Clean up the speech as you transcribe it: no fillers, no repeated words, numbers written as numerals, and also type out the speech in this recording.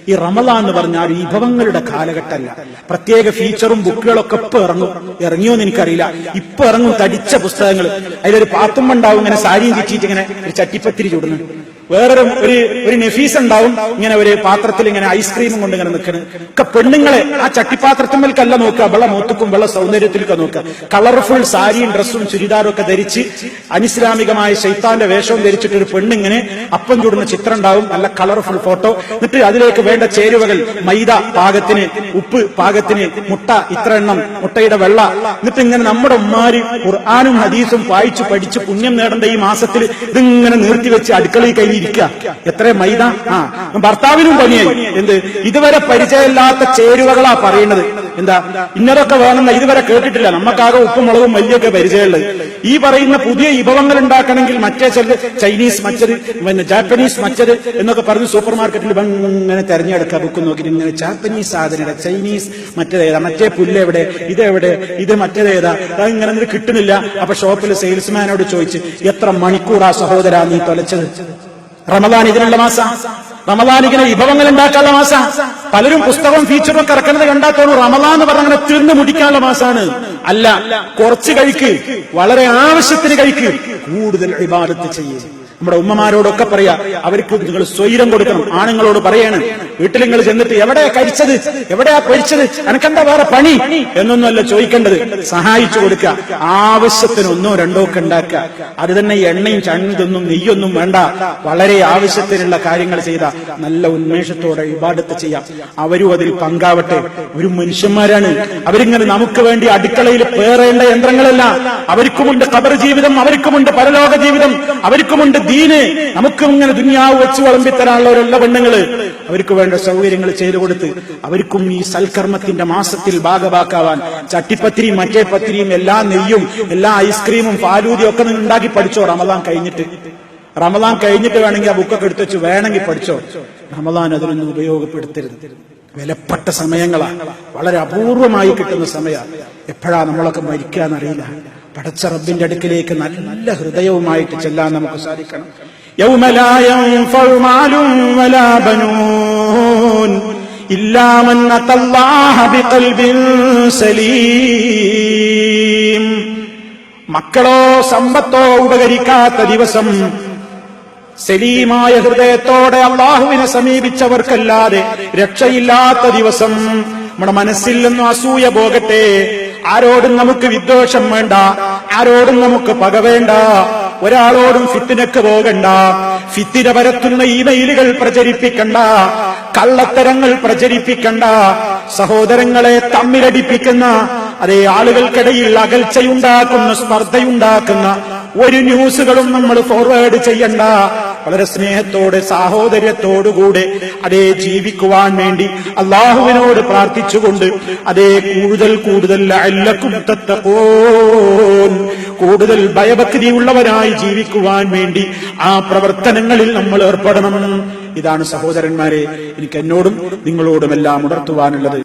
ഈ റമളാൻ എന്ന് പറഞ്ഞാൽ വിഭവങ്ങളുടെ കാലഘട്ടമല്ല. പ്രത്യേക ഫീച്ചറും ബുക്കുകളൊക്കെ ഇപ്പൊ ഇറങ്ങിയോന്ന് എനിക്കറിയില്ല. ഇപ്പൊ ഇറങ്ങും തടിച്ച പുസ്തകങ്ങൾ. അതിലൊരു പാത്തുമ്മ ഉണ്ടാവും, ഇങ്ങനെ സാരിയും ചുറ്റിയിട്ട് ഇങ്ങനെ ഒരു ചട്ടിപ്പത്തിരി ചുടുന്നു. വേറൊരു ഒരു നഫീസ് ഉണ്ടാവും, ഇങ്ങനെ ഒരു പാത്രത്തിൽ ഇങ്ങനെ ഐസ്ക്രീമും കൊണ്ട് ഇങ്ങനെ നിൽക്കണം. ഒക്കെ പെണ്ണുങ്ങളെ ആ ചട്ടിപ്പാത്രത്തിന്മേൽക്കല്ല നോക്കുക, വെള്ള മൂത്തുക്കും വെള്ള സൗന്ദര്യത്തിലൊക്കെ നോക്കുക. കളർഫുൾ സാരിയും ഡ്രസ്സും ചുരിദാറും ഒക്കെ ധരിച്ച് അനിസ്ലാമികമായ ശൈത്താന്റെ വേഷവും ധരിച്ചിട്ട് ഒരു പെണ്ണിങ്ങനെ അപ്പം ചൂടുന്ന ചിത്രം ഉണ്ടാവും, നല്ല കളർഫുൾ ഫോട്ടോ. എന്നിട്ട് അതിലേക്ക് വേണ്ട ചേരുവകൾ: മൈദ പാകത്തിന്, ഉപ്പ് പാകത്തിന്, മുട്ട ഇത്ര എണ്ണം, മുട്ടയുടെ വെള്ള. എന്നിട്ട് ഇങ്ങനെ നമ്മുടെ ഉമ്മാര് ഖുർആനും ഹദീസും വായിച്ചു പഠിച്ച് പുണ്യം നേടേണ്ട ഈ മാസത്തിൽ ഇതിങ്ങനെ നിർത്തിവെച്ച് അടുക്കളയിൽ കഴിഞ്ഞിരിക്കുക. എത്ര മൈദ! ഭർത്താവിനും പണിയായി. എന്ത് ഇതുവരെ പരിചയമില്ലാത്ത ചേരുവകളാ പറയുന്നത്. എന്താ ഇന്നതൊക്കെ വേണമെന്ന് ഇതുവരെ കേട്ടിട്ടില്ല. നമുക്കാകെ ഉപ്പും മുളകും മല്ലിയൊക്കെ പരിചയമുള്ളത്. ഈ പറയുന്ന പുതിയ വിഭവങ്ങൾ ഉണ്ടാക്കണമെങ്കിൽ മറ്റേ ചൈനീസ് മറ്റത്, പിന്നെ ജാപ്പനീസ് മറ്റത് എന്നൊക്കെ പറഞ്ഞ് സൂപ്പർ മാർക്കറ്റിൽ ഇങ്ങനെ തെരഞ്ഞെടുക്കുക. ബുക്ക് നോക്കിയിട്ട് ഇങ്ങനെ ജാപ്പനീസ് സാധനം, ചൈനീസ് മറ്റേതേതാ, മറ്റേ പുല്ലെവിടെ, ഇതെവിടെ, ഇത് മറ്റേതേതാ, ഇങ്ങനെ കിട്ടുന്നില്ല. അപ്പൊ ഷോപ്പിൽ സെയിൽസ്മാനോട് ചോദിച്ച്, എത്ര മണിക്കൂറാ സഹോദരാ നീ തൊലച്ചത്? റമളാൻ ഇതിനുള്ള മാസം, റമളാൻ ഇങ്ങനെ വിഭവങ്ങൾ ഉണ്ടാക്കാനുള്ള മാസം. പലരും പുസ്തകവും ഫീച്ചറും ഒക്കെ ഇറക്കുന്നത് കണ്ടാത്തോളൂ റമളാൻ എന്ന് പറഞ്ഞ അങ്ങനെ തിന്ന് മുടിക്കാനുള്ള മാസമാണ്. അല്ല, കുറച്ച് കഴിക്ക്, വളരെ ആവശ്യത്തിന് കഴിക്ക്, കൂടുതൽ ഇബാദത്ത് ചെയ്യേ. നമ്മുടെ ഉമ്മമാരോടൊക്കെ പറയാ, അവർക്ക് നിങ്ങൾ സ്വൈരം കൊടുക്കണം. ആണുങ്ങളോട് പറയാണ്, വീട്ടിൽ നിങ്ങൾ ചെന്നിട്ട് എവിടെയാ കഴിച്ചത്, എവിടെയാ പൊരിച്ചത്, എനക്കെന്താ വേറെ പണി എന്നൊന്നുമല്ല ചോദിക്കേണ്ടത്. സഹായിച്ചു കൊടുക്കുക. ആവശ്യത്തിന് ഒന്നോ രണ്ടോ ഒക്കെ ഉണ്ടാക്കുക. അത് തന്നെ എണ്ണയും ചണ്ടൊന്നും നെയ്യൊന്നും വേണ്ട. വളരെ ആവശ്യത്തിനുള്ള കാര്യങ്ങൾ ചെയ്ത നല്ല ഉന്മേഷത്തോടെ ഇബാദത്ത് ചെയ്യാം. അവരും അതിൽ പങ്കാവട്ടെ. ഒരു മനുഷ്യന്മാരാണ് അവരിങ്ങനെ നമുക്ക് വേണ്ടി അടുക്കളയിൽ പേറേണ്ട യന്ത്രങ്ങളല്ല. അവർക്കുമുണ്ട് ഖബർ ജീവിതം, അവർക്കുമുണ്ട് പരലോക ജീവിതം, അവർക്കുമുണ്ട് ദീന്. നമുക്കും ഇങ്ങനെ ദുനിയാവ് വെച്ച് വിളമ്പിത്തരാനുള്ളവരല്ല പെണ്ണുങ്ങള്. അവർക്ക് വേണ്ട സൗകര്യങ്ങൾ ചെയ്തു കൊടുത്ത് അവർക്കും ഈ സൽക്കർമ്മത്തിന്റെ മാസത്തിൽ ഭാഗമാക്കാവാൻ ചട്ടിപ്പത്തിരിയും മറ്റേ പത്തിരിയും എല്ലാ നെയ്യും എല്ലാ ഐസ്ക്രീമും ഫാലൂദിയും ഒക്കെ നിങ്ങൾ ഉണ്ടാക്കി പഠിച്ചോ. റമളാൻ കഴിഞ്ഞിട്ട് വേണമെങ്കിൽ ആ ബുക്കൊക്കെ എടുത്തു വെച്ച് വേണമെങ്കിൽ പഠിച്ചോ. റമളാൻ അതിനൊന്നും ഉപയോഗപ്പെടുത്തരുത്. വിലപ്പെട്ട സമയങ്ങളാണ്, വളരെ അപൂർവമായി കിട്ടുന്ന സമയമാണ്. എപ്പോഴാ നമ്മളൊക്കെ മരിക്കാന്നറിയില്ല. പടച്ച റബ്ബിന്റെ അടുക്കിലേക്ക് നല്ല ഹൃദയവുമായിട്ട് ചെല്ലാൻ നമുക്ക് സാധിക്കണം. യൗമ ലാ യൻഫഉ മാലും വലാ ബനൂൻ ഇല്ലാ മൻ അത്തല്ലാഹ ബിഖൽബിൻ സലീം. മക്കളോ സമ്പത്തോ ഉപകരിക്കാത്ത ദിവസം, സലീമായ ഹൃദയത്തോടെ അള്ളാഹുവിനെ സമീപിച്ചവർക്കല്ലാതെ രക്ഷയില്ലാത്ത ദിവസം. നമ്മുടെ മനസ്സിൽ നിന്നും അസൂയ പോകട്ടെ. ആരോടും നമുക്ക് വിദ്വേഷം വേണ്ട, ആരോടും നമുക്ക് പക വേണ്ട, ഒരാളോടും ഫിത്തിനക്ക് പോകണ്ട. ഫിത്തിന പരത്തുന്ന ഇമെയിലുകൾ പ്രചരിപ്പിക്കണ്ട, കള്ളത്തരങ്ങൾ പ്രചരിപ്പിക്കണ്ട, സഹോദരങ്ങളെ തമ്മിലടിപ്പിക്കുന്ന, അതേ ആളുകൾക്കിടയിൽ അകൽച്ചയുണ്ടാക്കുന്ന, സ്പർദ്ധയുണ്ടാക്കുന്ന ഒരു ന്യൂസുകളും നമ്മൾ ഫോർവേഡ് ചെയ്യണ്ട. വളരെ സ്നേഹത്തോടെ സാഹോദര്യത്തോടുകൂടെ അതേ ജീവിക്കുവാൻ വേണ്ടി അള്ളാഹുവിനോട് പ്രാർത്ഥിച്ചുകൊണ്ട് അതേ കൂടുതൽ ലഅല്ലക്കും തത്തഖൂൻ, കൂടുതൽ ഭയഭക്തിയുള്ളവരായി ജീവിക്കുവാൻ വേണ്ടി ആ പ്രവർത്തനങ്ങളിൽ നമ്മൾ ഏർപ്പെടണം. ഇതാണ് സഹോദരന്മാരെ എനിക്ക് എന്നോടും നിങ്ങളോടുമെല്ലാം ഉണർത്തുവാനുള്ളത്.